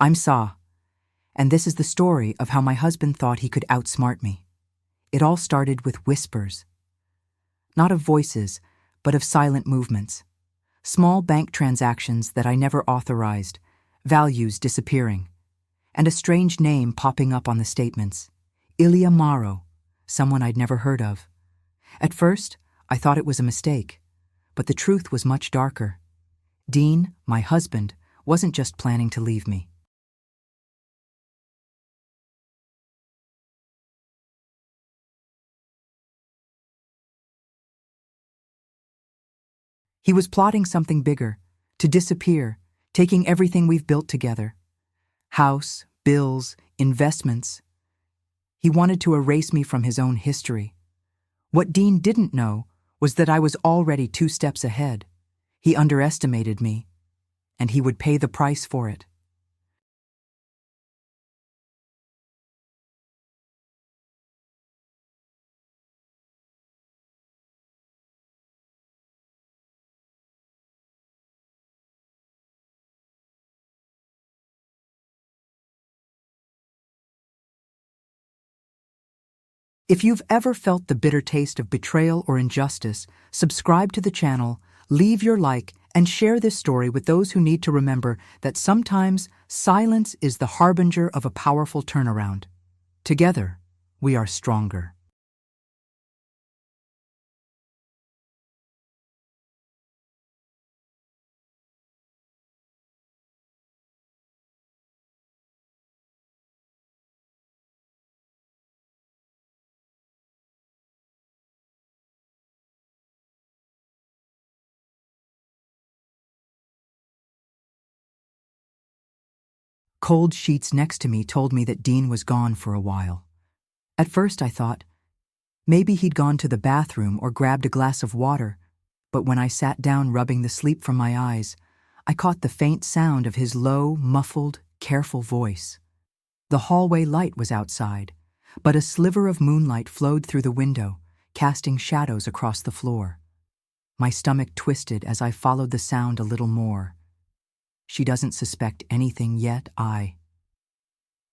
I'm Sa, and this is the story of how my husband thought he could outsmart me. It all started with whispers. Not of voices, but of silent movements. Small bank transactions that I never authorized, values disappearing, and a strange name popping up on the statements. Ilya Maro, someone I'd never heard of. At first, I thought it was a mistake, but the truth was much darker. Dean, my husband, wasn't just planning to leave me. He was plotting something bigger, to disappear, taking everything we've built together. House, bills, investments. He wanted to erase me from his own history. What Dean didn't know was that I was already 2 steps ahead. He underestimated me, and he would pay the price for it. If you've ever felt the bitter taste of betrayal or injustice, subscribe to the channel, leave your like, and share this story with those who need to remember that sometimes silence is the harbinger of a powerful turnaround. Together, we are stronger. Cold sheets next to me told me that Dean was gone for a while. At first I thought, maybe he'd gone to the bathroom or grabbed a glass of water, but when I sat down rubbing the sleep from my eyes, I caught the faint sound of his low, muffled, careful voice. The hallway light was outside, but a sliver of moonlight flowed through the window, casting shadows across the floor. My stomach twisted as I followed the sound a little more. She doesn't suspect anything yet,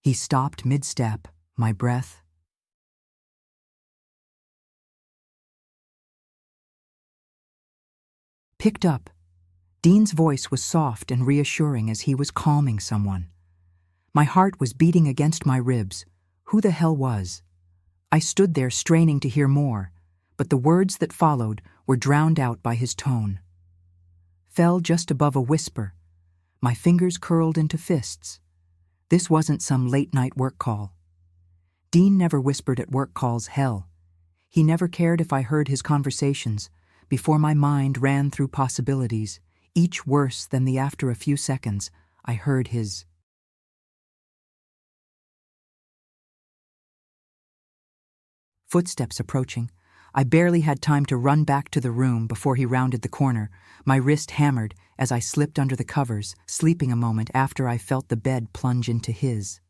He stopped mid-step, my breath. Picked up. Dean's voice was soft and reassuring as he was calming someone. My heart was beating against my ribs. Who the hell was? I stood there straining to hear more, but the words that followed were drowned out by his tone. Fell just above a whisper. My fingers curled into fists. This wasn't some late-night work call. Dean never whispered at work calls, hell. He never cared if I heard his conversations. Before my mind ran through possibilities, each worse than the after a few seconds, I heard his. Footsteps approaching. I barely had time to run back to the room before he rounded the corner, my wrist hammered as I slipped under the covers, sleeping a moment after I felt the bed plunge into his.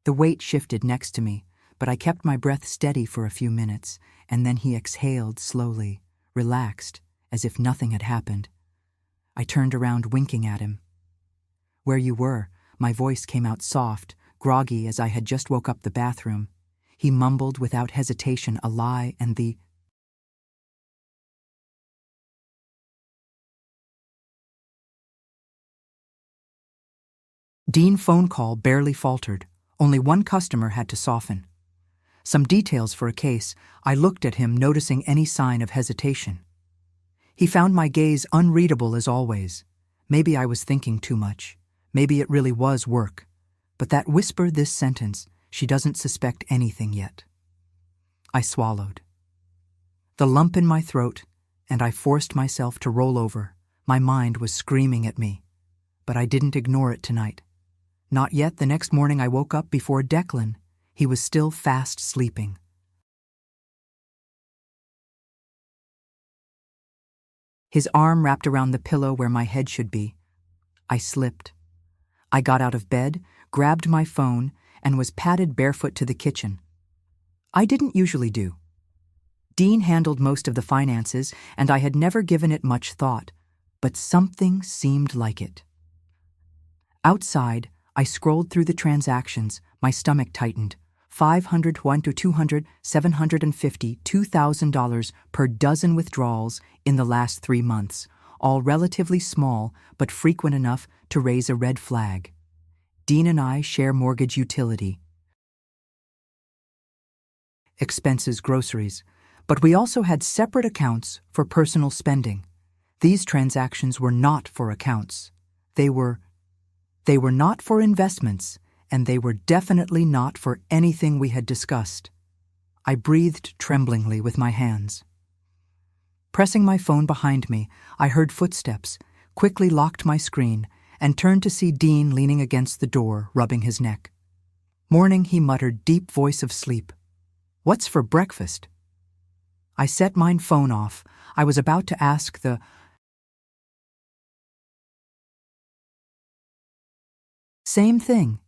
The weight shifted next to me, but I kept my breath steady for a few minutes, and then he exhaled slowly, relaxed, as if nothing had happened. I turned around, winking at him. Where you were, my voice came out soft, groggy as I had just woke up the bathroom. He mumbled without hesitation a lie and the. Dean phone call barely faltered. Only one customer had to soften. Some details for a case. I looked at him, noticing any sign of hesitation. He found my gaze unreadable as always. Maybe I was thinking too much. Maybe it really was work. But that whisper, this sentence, she doesn't suspect anything yet. I swallowed. The lump in my throat, and I forced myself to roll over. My mind was screaming at me. But I didn't ignore it tonight. Not yet. The next morning I woke up before Declan. He was still fast sleeping. His arm wrapped around the pillow where my head should be. I slipped. I got out of bed, grabbed my phone, and was padded barefoot to the kitchen. I didn't usually do. Dean handled most of the finances, and I had never given it much thought, but something seemed like it. Outside, I scrolled through the transactions, my stomach tightened. 501 to 200, 750, $2,000 per dozen withdrawals in the last 3 months, all relatively small but frequent enough to raise a red flag. Dean and I share mortgage utility, expenses, groceries, but we also had separate accounts for personal spending. These transactions were not for accounts. They were not for investments, and they were definitely not for anything we had discussed. I breathed tremblingly with my hands. Pressing my phone behind me, I heard footsteps, quickly locked my screen, and turned to see Dean leaning against the door, rubbing his neck. Morning, he muttered, deep voice of sleep. What's for breakfast? I set my phone off. I was about to ask the same thing.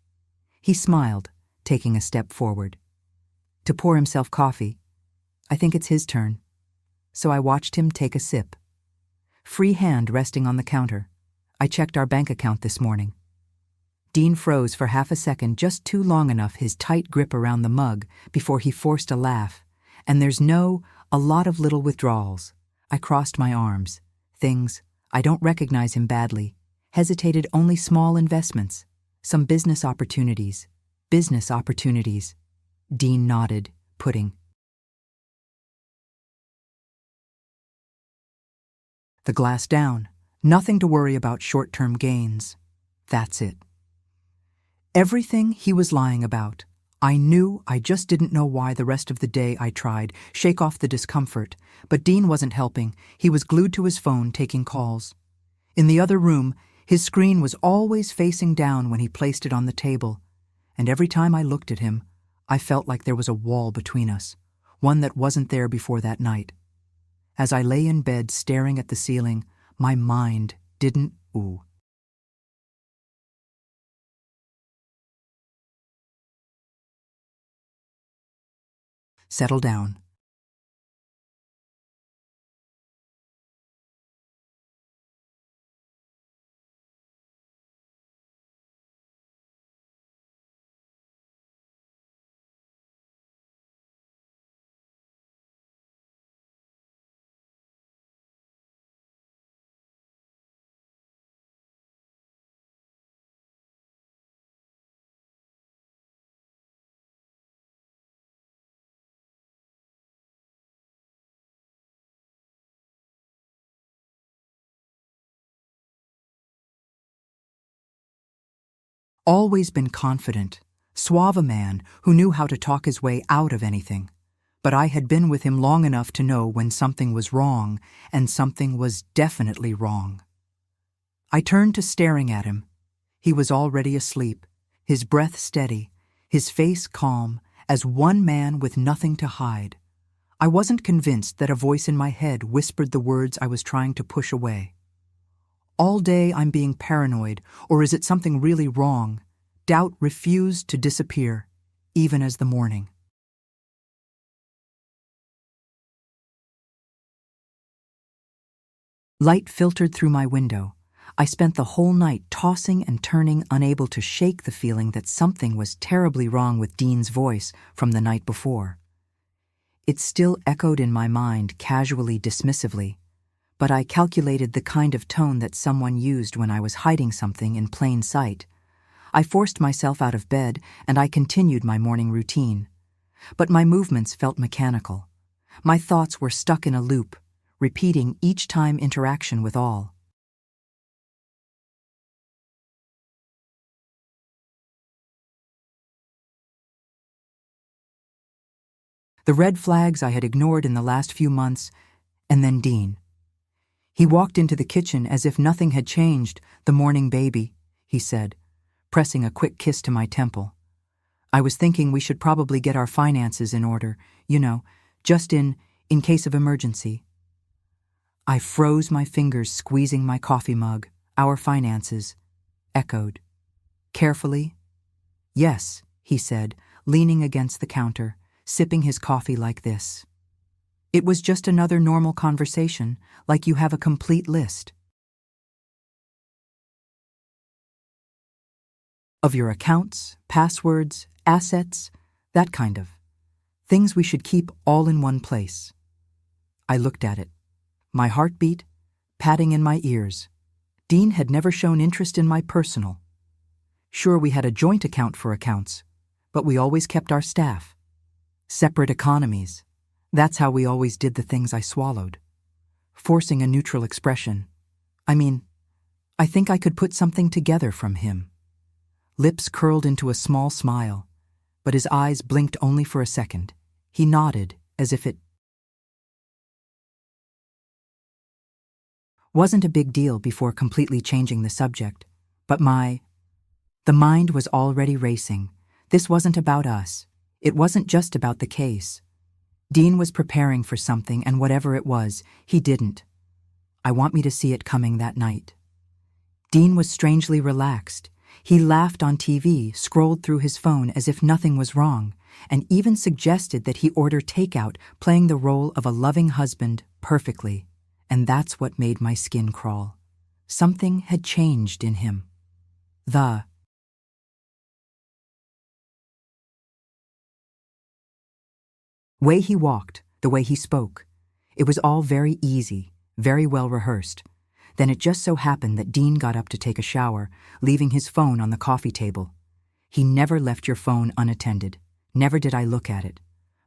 He smiled, taking a step forward. To pour himself coffee. I think it's his turn. So I watched him take a sip. Free hand resting on the counter. I checked our bank account this morning. Dean froze for half a second, just too long enough, his tight grip around the mug, before he forced a laugh. And there's a lot of little withdrawals. I crossed my arms. Things. I don't recognize him badly. Hesitated, only small investments. Some business opportunities. Dean nodded, putting the glass down. Nothing to worry about short-term gains. That's it. Everything he was lying about. I knew, I just didn't know why. The rest of the day I tried, shake off the discomfort, but Dean wasn't helping. He was glued to his phone, taking calls. In the other room, his screen was always facing down when he placed it on the table, and every time I looked at him, I felt like there was a wall between us, one that wasn't there before that night. As I lay in bed staring at the ceiling, my mind didn't settle down. Always been confident, suave a man who knew how to talk his way out of anything. But I had been with him long enough to know when something was wrong, and something was definitely wrong. I turned to staring at him. He was already asleep, his breath steady, his face calm, as one man with nothing to hide. I wasn't convinced that a voice in my head whispered the words I was trying to push away. All day I'm being paranoid, or is it something really wrong? Doubt refused to disappear, even as the morning. Light filtered through my window. I spent the whole night tossing and turning, unable to shake the feeling that something was terribly wrong with Dean's voice from the night before. It still echoed in my mind, casually, dismissively, but I calculated the kind of tone that someone used when I was hiding something in plain sight. I forced myself out of bed, and I continued my morning routine. But my movements felt mechanical. My thoughts were stuck in a loop, repeating each time interaction with all. The red flags I had ignored in the last few months, and then Dean. He walked into the kitchen as if nothing had changed. "The morning, baby," he said, pressing a quick kiss to my temple. "I was thinking we should probably get our finances in order, just in case of emergency." I froze, my fingers squeezing my coffee mug. "Our finances," echoed. Carefully. "Yes," he said, leaning against the counter, sipping his coffee like this. It was just another normal conversation, like you have a complete list. Of your accounts, passwords, assets, that kind of. Things we should keep all in one place. I looked at it. My heart beat, padding in my ears. Dean had never shown interest in my personal. Sure, we had a joint account for accounts, but we always kept our staff. Separate economies. That's how we always did the things I swallowed. Forcing a neutral expression. I think I could put something together from him. Lips curled into a small smile, but his eyes blinked only for a second. He nodded, as if it wasn't a big deal before completely changing the subject. But the mind was already racing. This wasn't about us. It wasn't just about the case. Dean was preparing for something, and whatever it was, he didn't. I want me to see it coming that night. Dean was strangely relaxed. He laughed on TV, scrolled through his phone as if nothing was wrong, and even suggested that he order takeout, playing the role of a loving husband perfectly. And that's what made my skin crawl. Something had changed in him. The way he walked, the way he spoke, it was all very easy, very well rehearsed. Then it just so happened that Dean got up to take a shower, leaving his phone on the coffee table. He never left your phone unattended. Never did I look at it.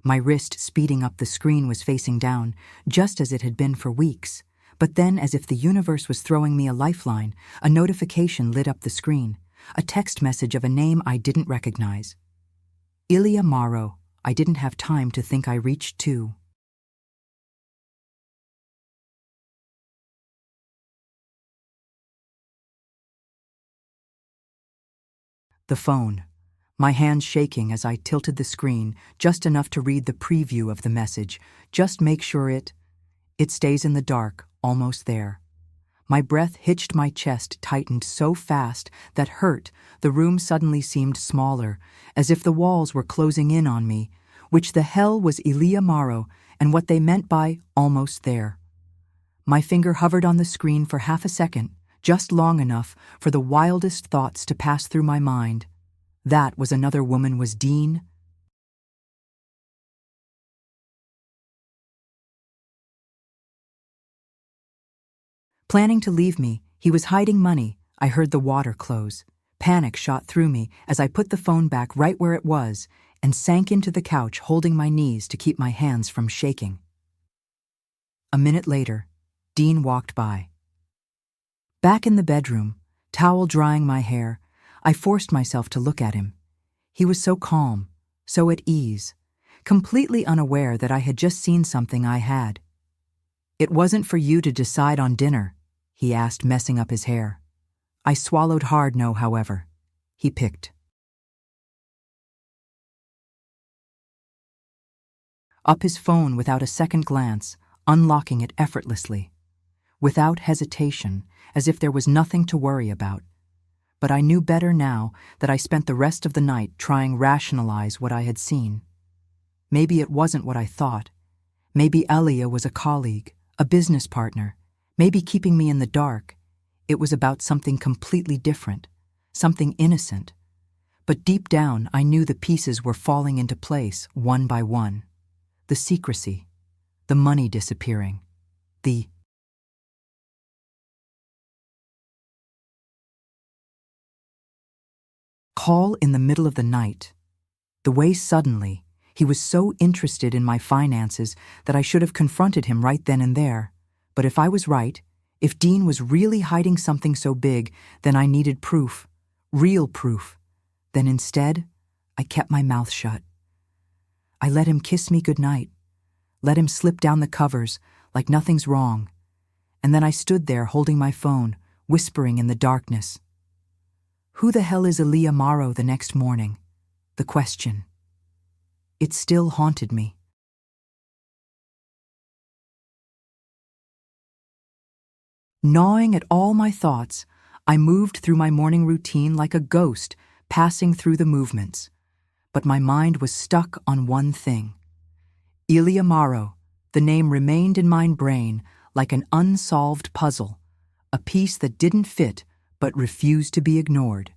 My wrist speeding up the screen was facing down, just as it had been for weeks. But then, as if the universe was throwing me a lifeline, a notification lit up the screen, a text message of a name I didn't recognize. Ilya Morrow. I didn't have time to think. I reached to the phone, my hands shaking as I tilted the screen just enough to read the preview of the message. Just make sure it stays in the dark, almost there. My breath hitched, my chest tightened so fast that hurt. The room suddenly seemed smaller, as if the walls were closing in on me. Which the hell was Ilya Morrow, and what they meant by almost there? My finger hovered on the screen for half a second, just long enough for the wildest thoughts to pass through my mind. That was another woman. Was Dean planning to leave me? He was hiding money. I heard the water close. Panic shot through me as I put the phone back right where it was and sank into the couch, holding my knees to keep my hands from shaking. A minute later, Dean walked by. Back in the bedroom, towel drying my hair, I forced myself to look at him. He was so calm, so at ease, completely unaware that I had just seen something I had. "It wasn't for you to decide on dinner," he asked, messing up his hair. I swallowed hard no, however. He picked up his phone without a second glance, unlocking it effortlessly, without hesitation, as if there was nothing to worry about. But I knew better now that I spent the rest of the night trying rationalize what I had seen. Maybe it wasn't what I thought. Maybe Elia was a colleague, a business partner, maybe keeping me in the dark. It was about something completely different, something innocent. But deep down, I knew the pieces were falling into place one by one. The secrecy, the money disappearing, the call in the middle of the night, the way suddenly he was so interested in my finances that I should have confronted him right then and there. But if I was right, if Dean was really hiding something so big, then I needed proof, real proof. Then instead, I kept my mouth shut. I let him kiss me goodnight, let him slip down the covers like nothing's wrong. And then I stood there holding my phone, whispering in the darkness. Who the hell is Ilya Morrow? The next morning, the question. It still haunted me. Gnawing at all my thoughts, I moved through my morning routine like a ghost, passing through the movements. But my mind was stuck on one thing. Ilya Morrow, the name remained in my brain like an unsolved puzzle, a piece that didn't fit but refused to be ignored.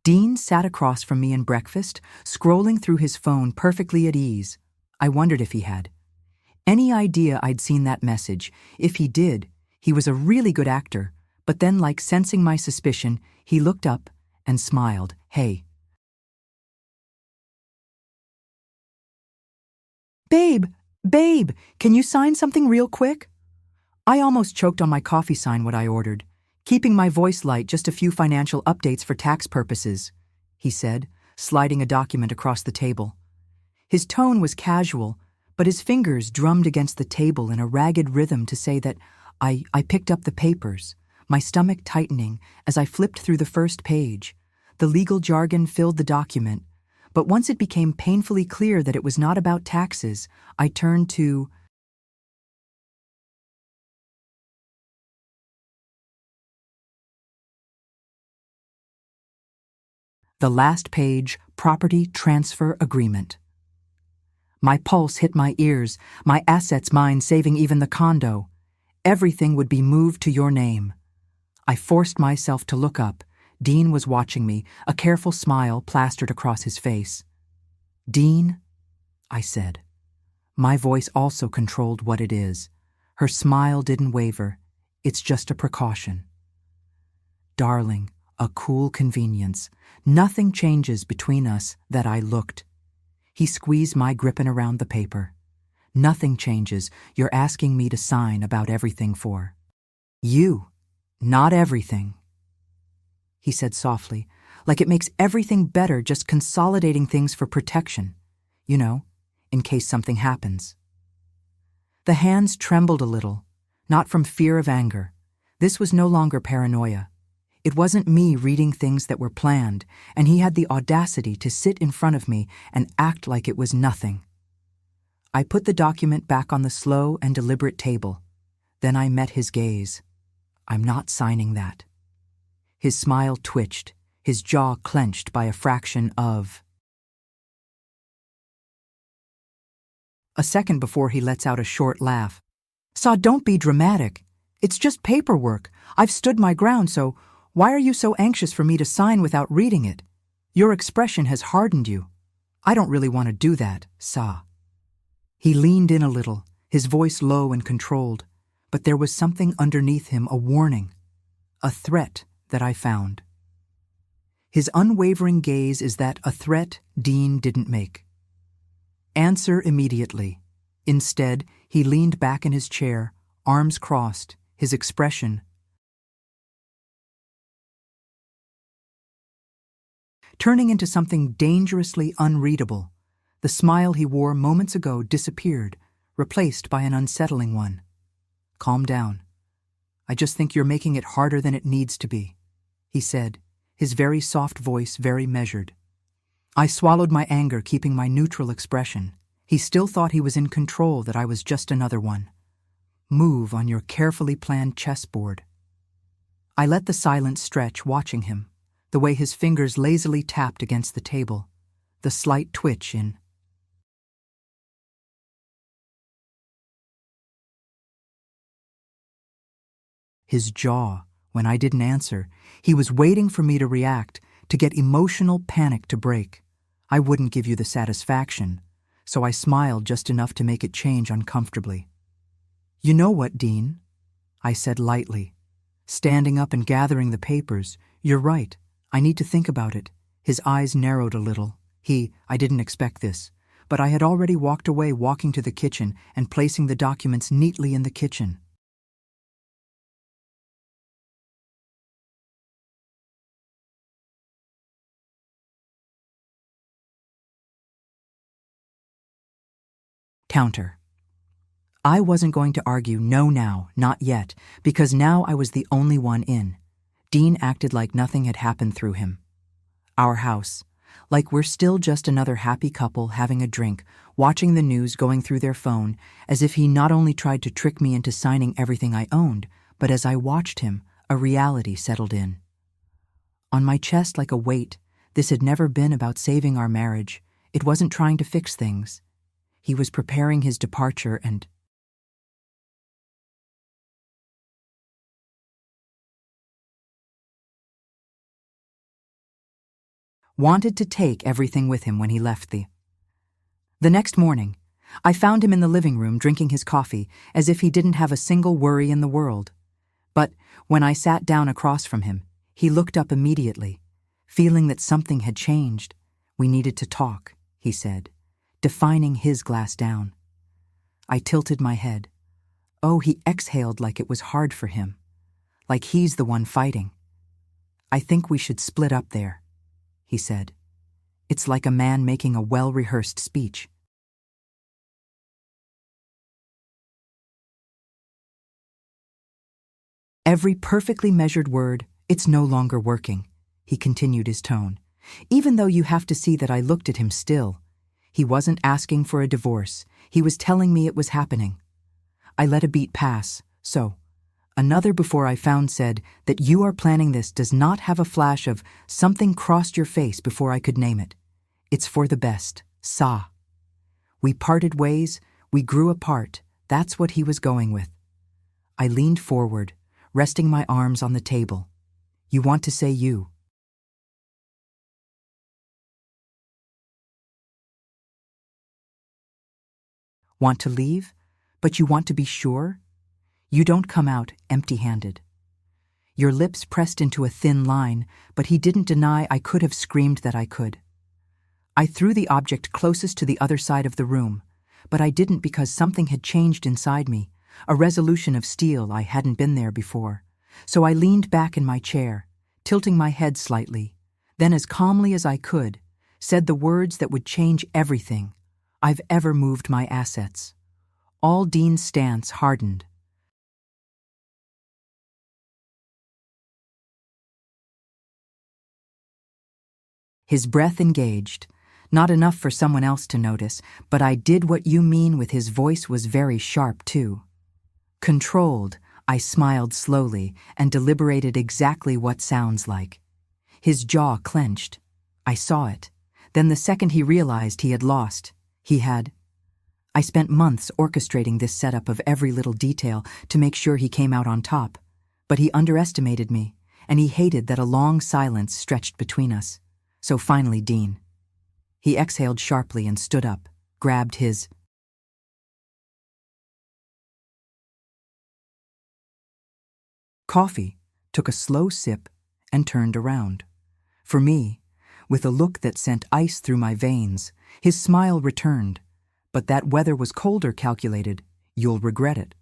Dean sat across from me in breakfast, scrolling through his phone perfectly at ease. I wondered if he had any idea I'd seen that message. If he did, he was a really good actor, but then, like sensing my suspicion, he looked up and smiled. "Hey, babe, babe, can you sign something real quick?" I almost choked on my coffee sign what I ordered, keeping my voice light, just a few financial updates for tax purposes, he said, sliding a document across the table. His tone was casual, but his fingers drummed against the table in a ragged rhythm to say that I picked up the papers, my stomach tightening as I flipped through the first page. The legal jargon filled the document, but once it became painfully clear that it was not about taxes, I turned to the last page: property transfer agreement. My pulse hit my ears, my assets mine, saving even the condo. Everything would be moved to your name. I forced myself to look up. Dean was watching me, a careful smile plastered across his face. "Dean," I said. My voice also controlled what it is. Her smile didn't waver. "It's just a precaution." "Darling, a cool convenience. Nothing changes between us." That I looked. He squeezed my grip and around the paper. "Nothing changes. You're asking me to sign about everything for you, not everything," he said softly, "like it makes everything better, just consolidating things for protection. You know, in case something happens." The hands trembled a little, not from fear of anger. This was no longer paranoia. It wasn't me reading things that were planned, and he had the audacity to sit in front of me and act like it was nothing. I put the document back on the slow and deliberate table. Then I met his gaze. "I'm not signing that." His smile twitched, his jaw clenched by a fraction of a second before he lets out a short laugh. "Saw, don't be dramatic. It's just paperwork. I've stood my ground, so why are you so anxious for me to sign without reading it? Your expression has hardened you. I don't really want to do that, Sa." He leaned in a little, his voice low and controlled, but there was something underneath him, a warning, a threat that I found. His unwavering gaze is that a threat Dean didn't make. Answer immediately. Instead, he leaned back in his chair, arms crossed, his expression turning into something dangerously unreadable. The smile he wore moments ago disappeared, replaced by an unsettling one. "Calm down. I just think you're making it harder than it needs to be," he said, his very soft voice very measured. I swallowed my anger, keeping my neutral expression. He still thought he was in control, that I was just another one. "Move on your carefully planned chessboard." I let the silence stretch, watching him, the way his fingers lazily tapped against the table, the slight twitch in his jaw when I didn't answer. He was waiting for me to react, to get emotional panic to break. I wouldn't give you the satisfaction, so I smiled just enough to make it change uncomfortably. "You know what, Dean?" I said lightly, standing up and gathering the papers. "You're right. I need to think about it." His eyes narrowed a little. I didn't expect this, but I had already walked away, walking to the kitchen and placing the documents neatly in the kitchen. Counter. I wasn't going to argue, no now, not yet, because now I was the only one in. Dean acted like nothing had happened through him. Our house, like we're still just another happy couple having a drink, watching the news, going through their phone, as if he not only tried to trick me into signing everything I owned, but as I watched him, a reality settled in. On my chest like a weight, this had never been about saving our marriage. It wasn't trying to fix things. He was preparing his departure, and wanted to take everything with him when he left the next morning, I found him in the living room drinking his coffee as if he didn't have a single worry in the world. But when I sat down across from him, he looked up immediately, feeling that something had changed. "We needed to talk," he said, defining his glass down. I tilted my head. Oh, he exhaled like it was hard for him, like he's the one fighting. "I think we should split up there," he said. It's like a man making a well-rehearsed speech. Every perfectly measured word, "It's no longer working," he continued his tone. Even though you have to see that I looked at him still. He wasn't asking for a divorce. He was telling me it was happening. I let a beat pass. "So, another before I found said that you are planning this does not have a flash of something crossed your face before I could name it. It's for the best. Sa. We parted ways, we grew apart. That's what he was going with." I leaned forward, resting my arms on the table. "You want to say you?" "Want to leave? But you want to be sure? You don't come out empty-handed." Your lips pressed into a thin line, but he didn't deny I could have screamed that I could. I threw the object closest to the other side of the room, but I didn't because something had changed inside me, a resolution of steel. I hadn't been there before. So I leaned back in my chair, tilting my head slightly, then as calmly as I could, said the words that would change everything. "I've ever moved my assets." All Dean's stance hardened. His breath engaged. Not enough for someone else to notice, but I did what you mean with his voice was very sharp too. Controlled, I smiled slowly and deliberated exactly what sounds like. His jaw clenched. I saw it. Then the second he realized he had lost, he had. I spent months orchestrating this setup of every little detail to make sure he came out on top. But he underestimated me, and he hated that a long silence stretched between us. So finally, Dean. He exhaled sharply and stood up, grabbed his coffee, took a slow sip, and turned around. For me, with a look that sent ice through my veins, his smile returned. "But that weather was colder," calculated. "You'll regret it."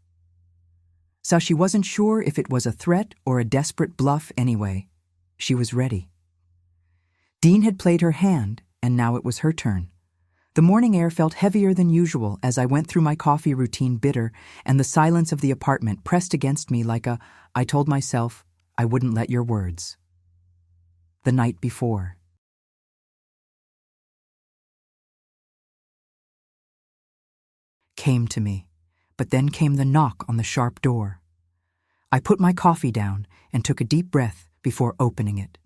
So she wasn't sure if it was a threat or a desperate bluff anyway. She was ready. Dean had played her hand, and now it was her turn. The morning air felt heavier than usual as I went through my coffee routine bitter, and the silence of the apartment pressed against me like a, I told myself, I wouldn't let your words. The night before. Came to me, but then came the knock on the sharp door. I put my coffee down and took a deep breath before opening it.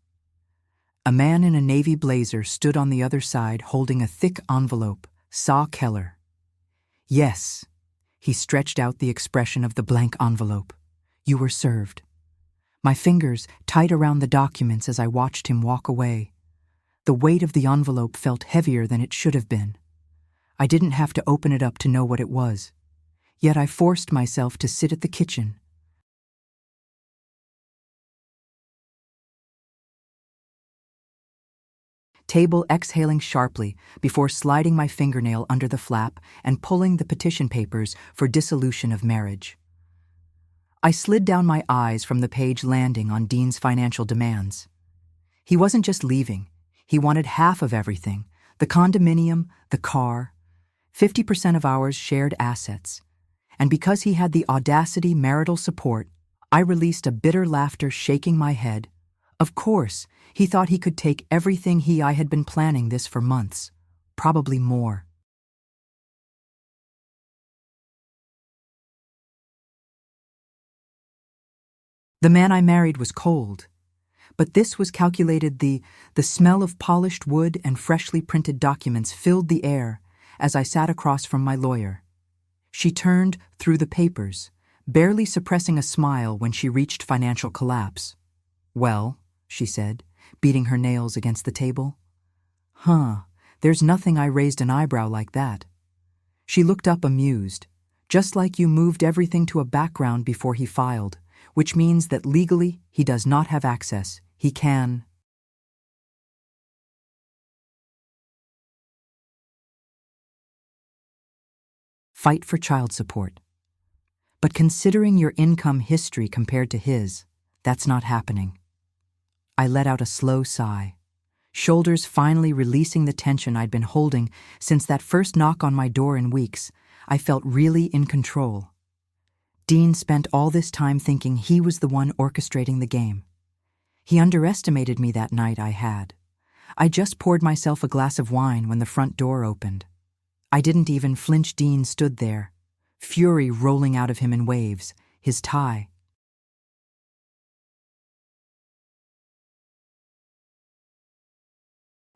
A man in a navy blazer stood on the other side holding a thick envelope. Saw Keller. Yes, he stretched out the expression of the blank envelope. You were served. My fingers tight around the documents as I watched him walk away. The weight of the envelope felt heavier than it should have been. I didn't have to open it up to know what it was. Yet I forced myself to sit at the kitchen. Table exhaling sharply before sliding my fingernail under the flap and pulling the petition papers for dissolution of marriage. I slid down my eyes from the page landing on Dean's financial demands. He wasn't just leaving. He wanted half of everything, the condominium, the car, 50% of our shared assets. And because he had the audacity marital support, I released a bitter laughter, shaking my head. Of course, he thought he could take everything I had been planning this for months, probably more. The man I married was cold, but this was calculated. The smell of polished wood and freshly printed documents filled the air as I sat across from my lawyer. She turned through the papers, barely suppressing a smile when she reached financial collapse. Well, she said, beating her nails against the table, Huh, there's nothing. I raised an eyebrow like that. She looked up amused. Just like you moved everything to a background before he filed, which means that legally he does not have access. He can fight for child support. But considering your income history compared to his, that's not happening. I let out a slow sigh, shoulders finally releasing the tension I'd been holding since that first knock on my door in weeks. I felt really in control. Dean spent all this time thinking he was the one orchestrating the game. He underestimated me that night. I just poured myself a glass of wine when the front door opened. I didn't even flinch. Dean stood there, fury rolling out of him in waves, his tie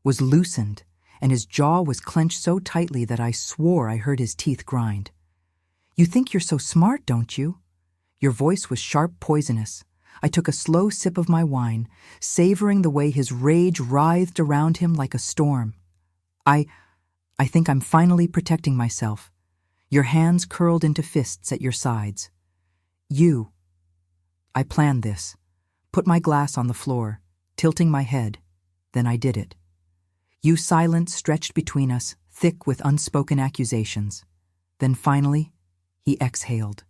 was loosened, and his jaw was clenched so tightly that I swore I heard his teeth grind. "You think you're so smart, don't you?" Your voice was sharp, poisonous. I took a slow sip of my wine, savoring the way his rage writhed around him like a storm. I think I'm finally protecting myself. Your hands curled into fists at your sides. I planned this. Put my glass on the floor, tilting my head. Then I did it. Silence stretched between us, thick with unspoken accusations. Then finally, he exhaled.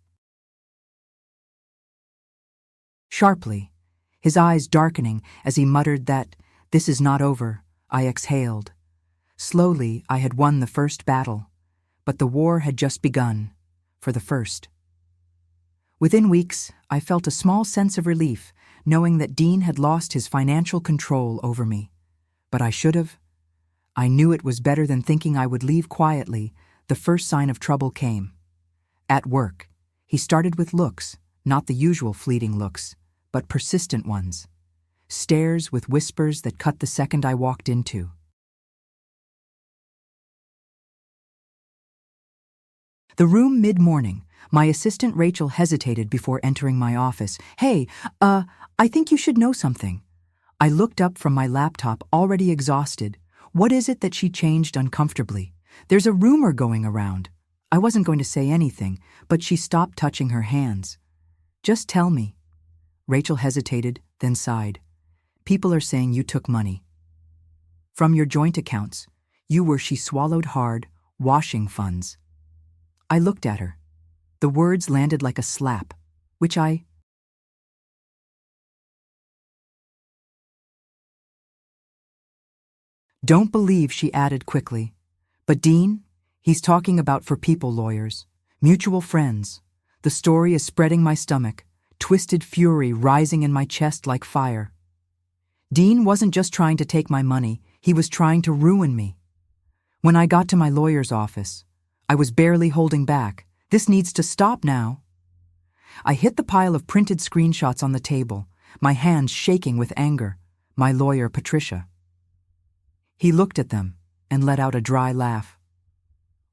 Sharply, his eyes darkening as he muttered that, "This is not over." I exhaled. Slowly, I had won the first battle, but the war had just begun, for the first. Within weeks, I felt a small sense of relief, knowing that Dean had lost his financial control over me. But I should have. I knew it was better than thinking I would leave quietly. The first sign of trouble came. At work, he started with looks, not the usual fleeting looks, but persistent ones. Stares with whispers that cut the second I walked into. The room mid-morning, my assistant Rachel hesitated before entering my office. "Hey, I think you should know something." I looked up from my laptop, already exhausted. "What is it?" That she changed uncomfortably. "There's a rumor going around." I wasn't going to say anything, but she stopped touching her hands. "Just tell me." Rachel hesitated, then sighed. "People are saying you took money from your joint accounts. She swallowed hard, washing funds. I looked at her. The words landed like a slap, which I don't believe, she added quickly. "But Dean, he's talking about for people lawyers, mutual friends." The story is spreading my stomach, twisted fury rising in my chest like fire. Dean wasn't just trying to take my money, he was trying to ruin me. When I got to my lawyer's office, I was barely holding back. "This needs to stop now." I hit the pile of printed screenshots on the table, my hands shaking with anger. My lawyer, Patricia. He looked at them and let out a dry laugh.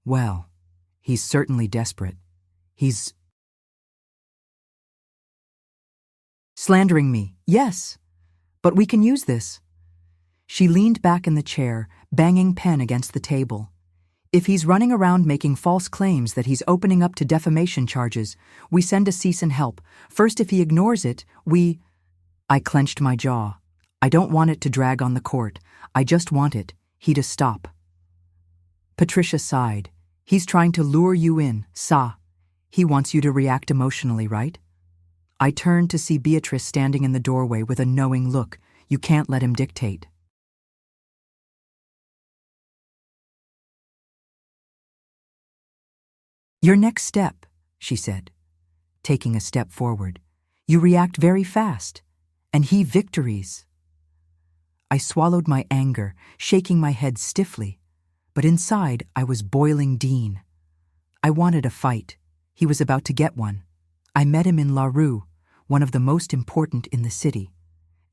"Well, he's certainly desperate. He's slandering me, yes, but we can use this." She leaned back in the chair, banging pen against the table. "If he's running around making false claims that he's opening up to defamation charges, we send a cease and help. First, if he ignores it, I clenched my jaw. I don't want it to drag on the court. I just want he to stop. Patricia sighed. "He's trying to lure you in, Sa. He wants you to react emotionally, right?" I turned to see Beatrice standing in the doorway with a knowing look. "You can't let him dictate." "Your next step," she said, taking a step forward. "You react very fast, and he victories." I swallowed my anger, shaking my head stiffly, but inside I was boiling. Dean. I wanted a fight. He was about to get one. I met him in La Rue, one of the most important in the city.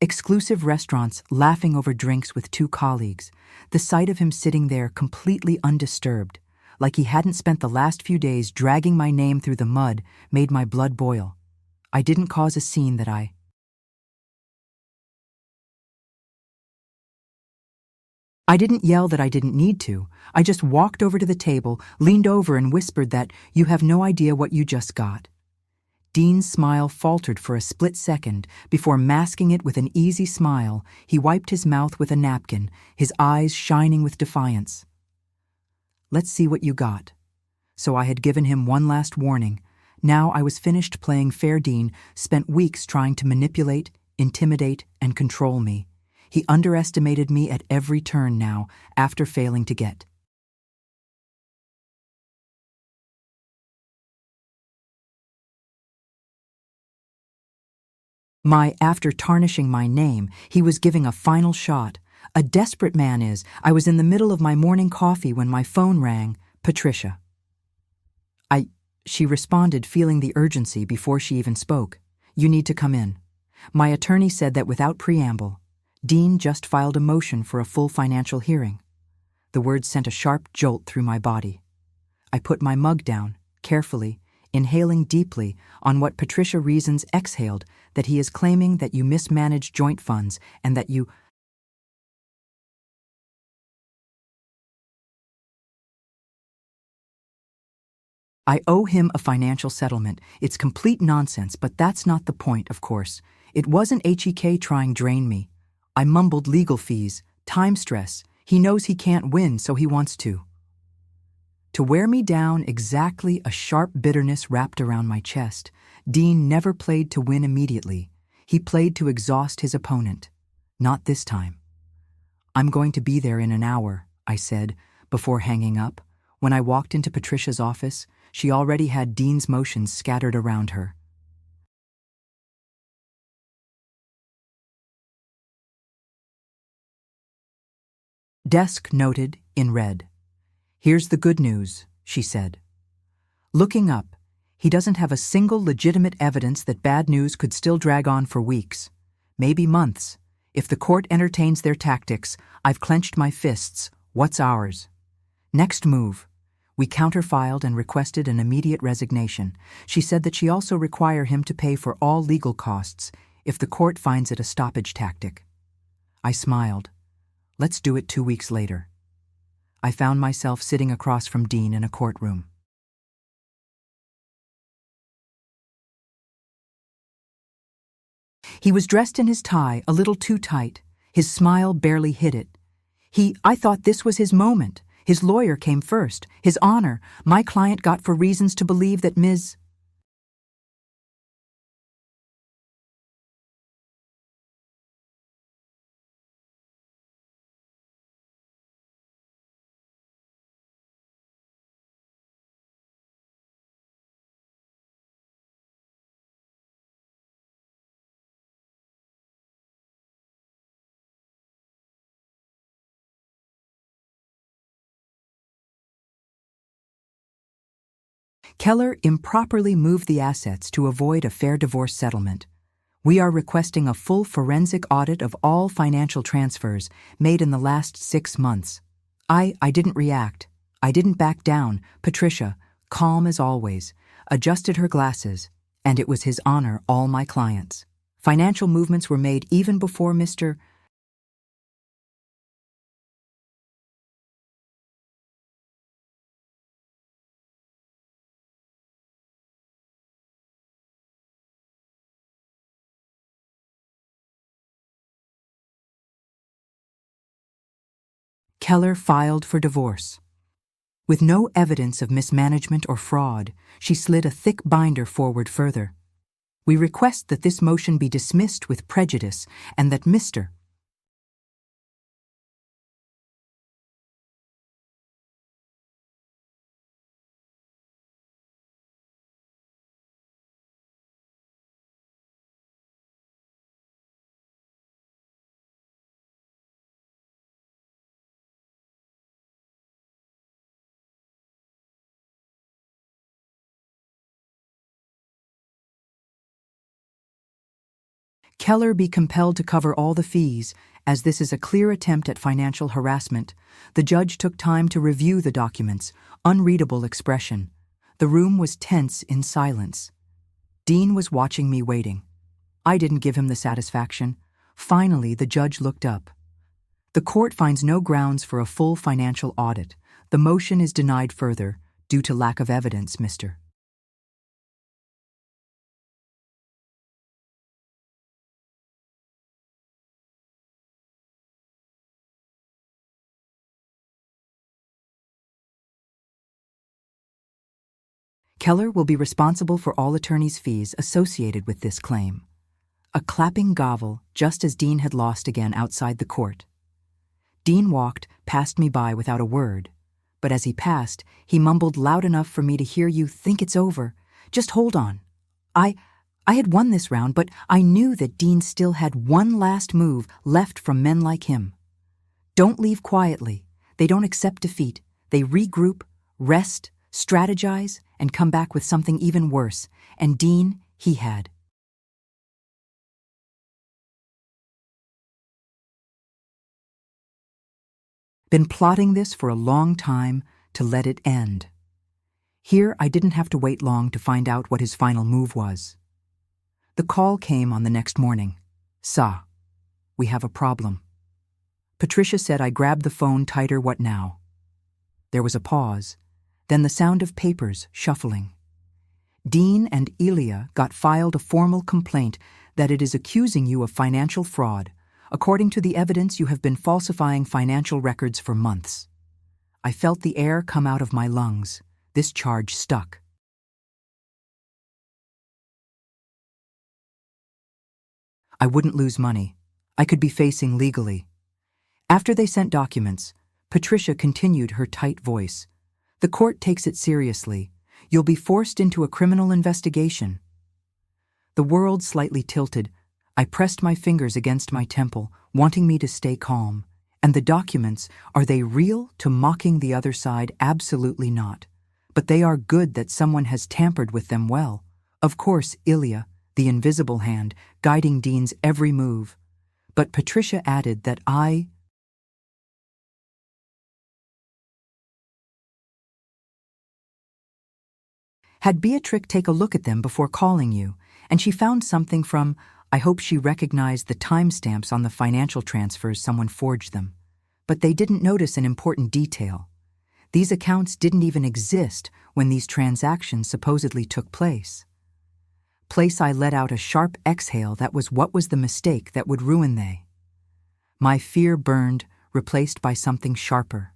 Exclusive restaurants, laughing over drinks with two colleagues. The sight of him sitting there completely undisturbed, like he hadn't spent the last few days dragging my name through the mud, made my blood boil. I didn't cause a scene that I... I didn't yell that I didn't need to. I just walked over to the table, leaned over and whispered that you have no idea what you just got. Dean's smile faltered for a split second before masking it with an easy smile. He wiped his mouth with a napkin, his eyes shining with defiance. Let's see what you got. So I had given him one last warning. Now I was finished playing fair. Dean spent weeks trying to manipulate, intimidate, and control me. He underestimated me at every turn now, after failing to get. After tarnishing my name, he was giving a final shot. A desperate man is. I was in the middle of my morning coffee when my phone rang. Patricia. She responded, feeling the urgency before she even spoke. You need to come in. My attorney said that without preamble. Dean just filed a motion for a full financial hearing. The words sent a sharp jolt through my body. I put my mug down, carefully, inhaling deeply on what Patricia reasons exhaled, that he is claiming that you mismanaged joint funds and that you... I owe him a financial settlement. It's complete nonsense, but that's not the point, of course. It wasn't HEK trying to drain me. I mumbled legal fees, time stress. He knows he can't win, so he wants to. To wear me down, exactly. A sharp bitterness wrapped around my chest. Dean never played to win immediately. He played to exhaust his opponent. Not this time. I'm going to be there in an hour, I said, before hanging up. When I walked into Patricia's office, she already had Dean's motions scattered around her. Desk noted in red. Here's the good news, she said. Looking up, he doesn't have a single legitimate evidence that bad news could still drag on for weeks, maybe months. If the court entertains their tactics, I've clenched my fists. What's ours? Next move. We counterfiled and requested an immediate resignation. She said that she also require him to pay for all legal costs if the court finds it a stoppage tactic. I smiled. Let's do it 2 weeks later. I found myself sitting across from Dean in a courtroom. He was dressed in his tie, a little too tight. His smile barely hid it. I thought this was his moment. His lawyer came first. His honor, my client got for reasons to believe that Ms. Keller improperly moved the assets to avoid a fair divorce settlement. We are requesting a full forensic audit of all financial transfers made in the last 6 months. I didn't react. I didn't back down. Patricia, calm as always, adjusted her glasses, and it was his honor all my clients. Financial movements were made even before Mr. Keller filed for divorce. With no evidence of mismanagement or fraud, she slid a thick binder forward further. We request that this motion be dismissed with prejudice and that Mr. Keller be compelled to cover all the fees, as this is a clear attempt at financial harassment. The judge took time to review the documents, unreadable expression. The room was tense in silence. Dean was watching me waiting. I didn't give him the satisfaction. Finally, the judge looked up. The court finds no grounds for a full financial audit. The motion is denied further due to lack of evidence, Mr. Keller will be responsible for all attorney's fees associated with this claim. A clapping gobble, just as Dean had lost again outside the court. Dean walked past me by without a word, but as he passed, he mumbled loud enough for me to hear. "You think it's over. Just hold on. I had won this round, but I knew that Dean still had one last move left from men like him. Don't leave quietly. They don't accept defeat. They regroup, rest, strategize, and come back with something even worse. And Dean, he had. Been plotting this for a long time to let it end. Here, I didn't have to wait long to find out what his final move was. The call came on the next morning. "Sa, we have a problem." Patricia said. I grabbed the phone tighter. "What now?" There was a pause, then the sound of papers shuffling. "Dean and Elia got filed a formal complaint that it is accusing you of financial fraud. According to the evidence, you have been falsifying financial records for months." I felt the air come out of my lungs. This charge stuck. I wouldn't lose money. I could be facing legally. After they sent documents, Patricia continued, her tight voice. "The court takes it seriously. You'll be forced into a criminal investigation." The world slightly tilted. I pressed my fingers against my temple, wanting me to stay calm. And the documents, are they real to mocking the other side? Absolutely not. But they are good that someone has tampered with them well. Of course, Ilya, the invisible hand, guiding Dean's every move. But Patricia added that I had Beatrix take a look at them before calling you, and she found something from, I hope she recognized the timestamps on the financial transfers. Someone forged them. But they didn't notice an important detail. These accounts didn't even exist when these transactions supposedly took place. I let out a sharp exhale. That was what was the mistake that would ruin they. My fear burned, replaced by something sharper.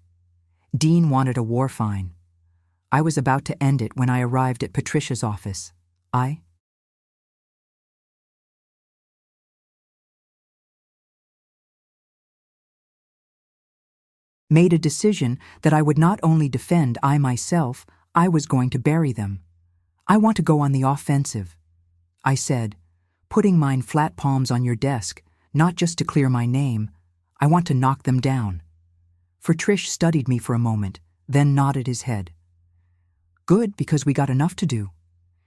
Dean wanted a war fine. I was about to end it when I arrived at Patricia's office. I made a decision that I would not only defend I myself, I was going to bury them. "I want to go on the offensive," I said, "putting mine flat palms on your desk, not just to clear my name. I want to knock them down." Trish studied me for a moment, then nodded his head. "Good, because we got enough to do."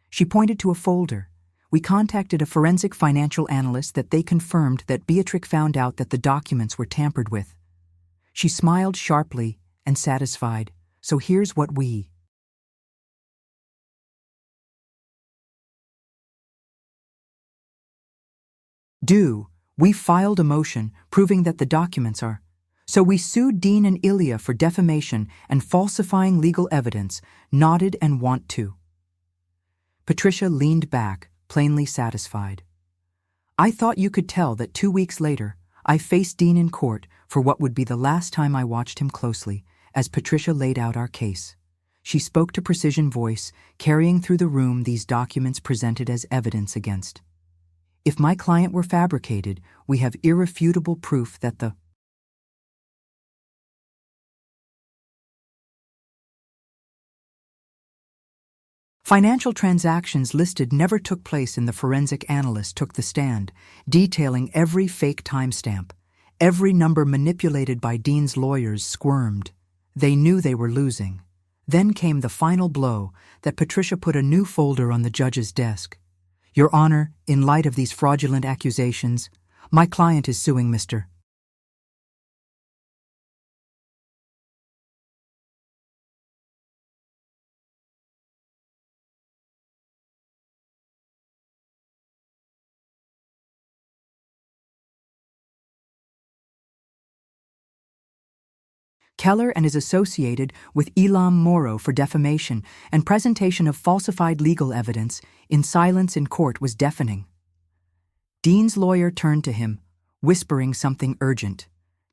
She pointed to a folder. "We contacted a forensic financial analyst that they confirmed that Beatrix found out that the documents were tampered with." She smiled sharply and satisfied. "So here's what we do. We filed a motion proving that the documents are. So we sued Dean and Ilya for defamation and falsifying legal evidence, nodded and want to." Patricia leaned back, plainly satisfied. "I thought you could tell that 2 weeks later, I faced Dean in court for what would be the last time I watched him closely, as Patricia laid out our case. She spoke to precision voice, carrying through the room these documents presented as evidence against. If my client were fabricated, we have irrefutable proof that the financial transactions listed never took place. And the forensic analyst took the stand, detailing every fake timestamp. Every number manipulated by Dean's lawyers squirmed. They knew they were losing. Then came the final blow that Patricia put a new folder on the judge's desk. "Your Honor, in light of these fraudulent accusations, my client is suing Mr. Keller and is associated with Elam Morrow for defamation, and presentation of falsified legal evidence in silence in court was deafening. Dean's lawyer turned to him, whispering something urgent.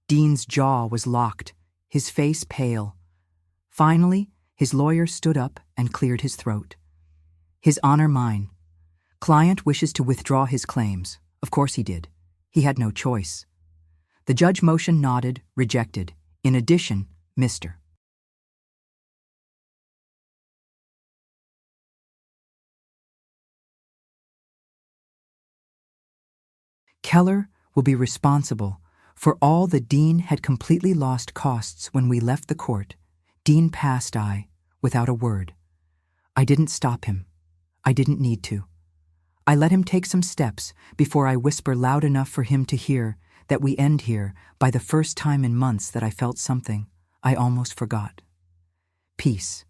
Dean's jaw was locked, his face pale. Finally, his lawyer stood up and cleared his throat. His honor mine. Client wishes to withdraw his claims. Of course he did. He had no choice. The judge motion nodded, rejected. In addition, Mr. Keller will be responsible for all the Dean had completely lost costs when we left the court. Dean passed without a word. I didn't stop him. I didn't need to. I let him take some steps before I whisper loud enough for him to hear that we end here by the first time in months that I felt something I almost forgot. Peace.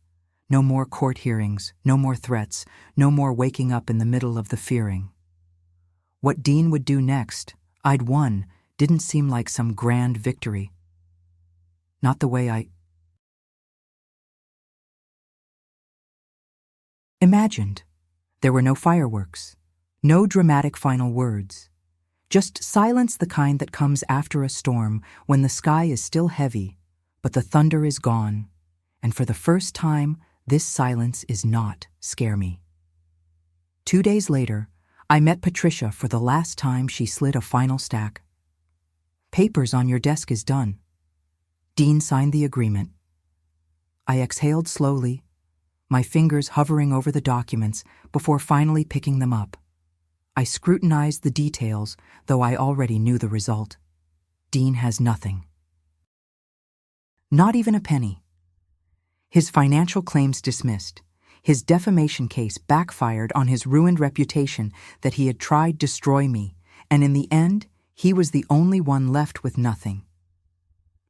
No more court hearings, no more threats, no more waking up in the middle of the fearing. What Dean would do next, I'd won, didn't seem like some grand victory. Not the way I imagined. There were no fireworks, no dramatic final words. Just silence, the kind that comes after a storm when the sky is still heavy, but the thunder is gone, and for the first time, this silence is not scare me. 2 days later, I met Patricia for the last time. She slid a final stack. Papers on your desk is done. Dean signed the agreement. I exhaled slowly, my fingers hovering over the documents before finally picking them up. I scrutinized the details, though I already knew the result. Dean has nothing. Not even a penny. His financial claims dismissed. His defamation case backfired on his ruined reputation that he had tried to destroy me, and in the end, he was the only one left with nothing.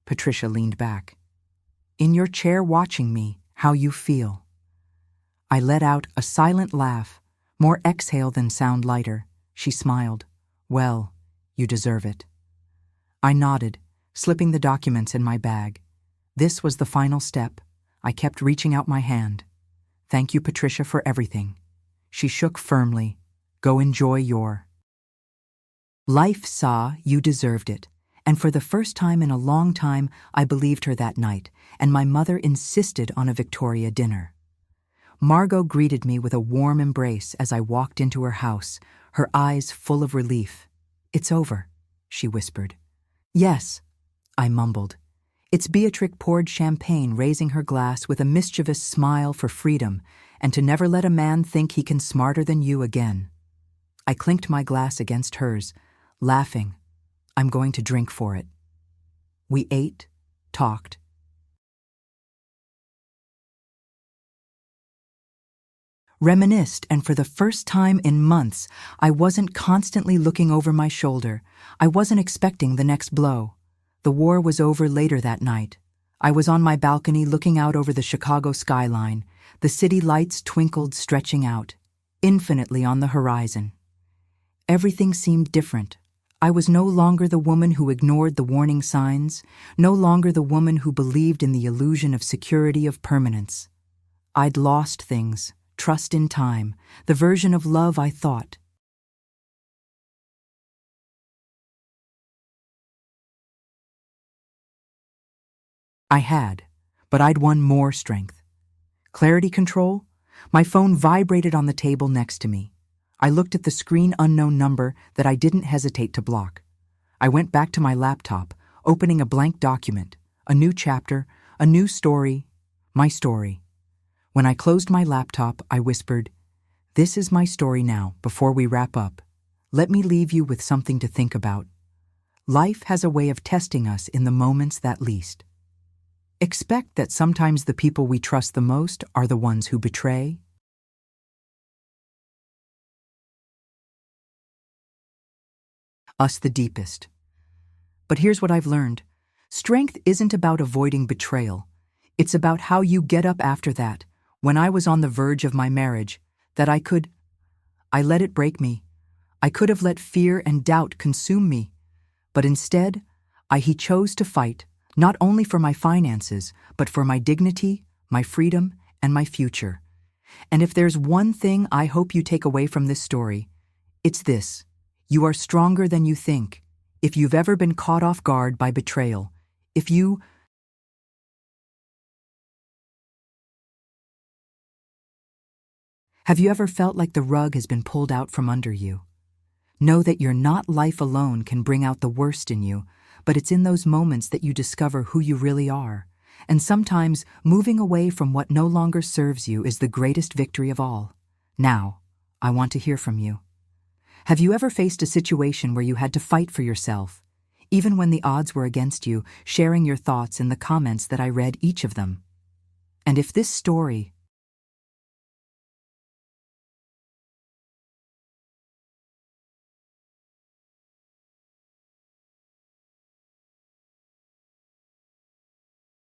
Patricia leaned back. In your chair watching me, how you feel. I let out a silent laugh, more exhale than sound lighter. She smiled. Well, you deserve it. I nodded, slipping the documents in my bag. This was the final step. I kept reaching out my hand. Thank you, Patricia, for everything. She shook firmly. Go enjoy your life. Saw you deserved it. And for the first time in a long time, I believed her that night, and my mother insisted on a Victoria dinner. Margot greeted me with a warm embrace as I walked into her house, her eyes full of relief. It's over, she whispered. Yes, I mumbled. It's Beatrix poured champagne, raising her glass with a mischievous smile for freedom, and to never let a man think he can smarter than you again. I clinked my glass against hers, laughing. I'm going to drink for it. We ate, talked, reminisced, and for the first time in months, I wasn't constantly looking over my shoulder. I wasn't expecting the next blow. The war was over later that night. I was on my balcony looking out over the Chicago skyline. The city lights twinkled, stretching out, infinitely on the horizon. Everything seemed different. I was no longer the woman who ignored the warning signs, no longer the woman who believed in the illusion of security, of permanence. I'd lost things, trust in time, the version of love I thought. I had, but I'd won more strength. Clarity control? My phone vibrated on the table next to me. I looked at the screen, unknown number that I didn't hesitate to block. I went back to my laptop, opening a blank document, a new chapter, a new story, my story. When I closed my laptop, I whispered, "This is my story now. Before we wrap up, let me leave you with something to think about. Life has a way of testing us in the moments that least. Expect that sometimes the people we trust the most are the ones who betray us the deepest." But here's what I've learned. Strength isn't about avoiding betrayal. It's about how you get up after that. When I was on the verge of my marriage, I let it break me. I could have let fear and doubt consume me. But instead, he chose to fight, Not only for my finances, but for my dignity, my freedom, and my future. And if there's one thing I hope you take away from this story, it's this: you are stronger than you think. If you've ever been caught off guard by betrayal, if you have you ever felt like the rug has been pulled out from under you? Know that your not life alone can bring out the worst in you, but it's in those moments that you discover who you really are. And sometimes moving away from what no longer serves you is the greatest victory of all. Now, I want to hear from you. Have you ever faced a situation where you had to fight for yourself, even when the odds were against you? Sharing your thoughts in the comments that I read each of them. And if this story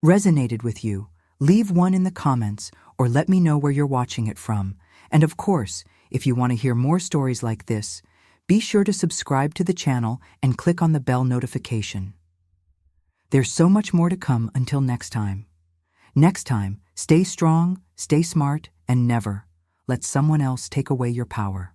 resonated with you, leave one in the comments or let me know where you're watching it from. And of course, if you want to hear more stories like this, be sure to subscribe to the channel and click on the bell notification. There's so much more to come until next time. Next time, stay strong, stay smart, and never let someone else take away your power.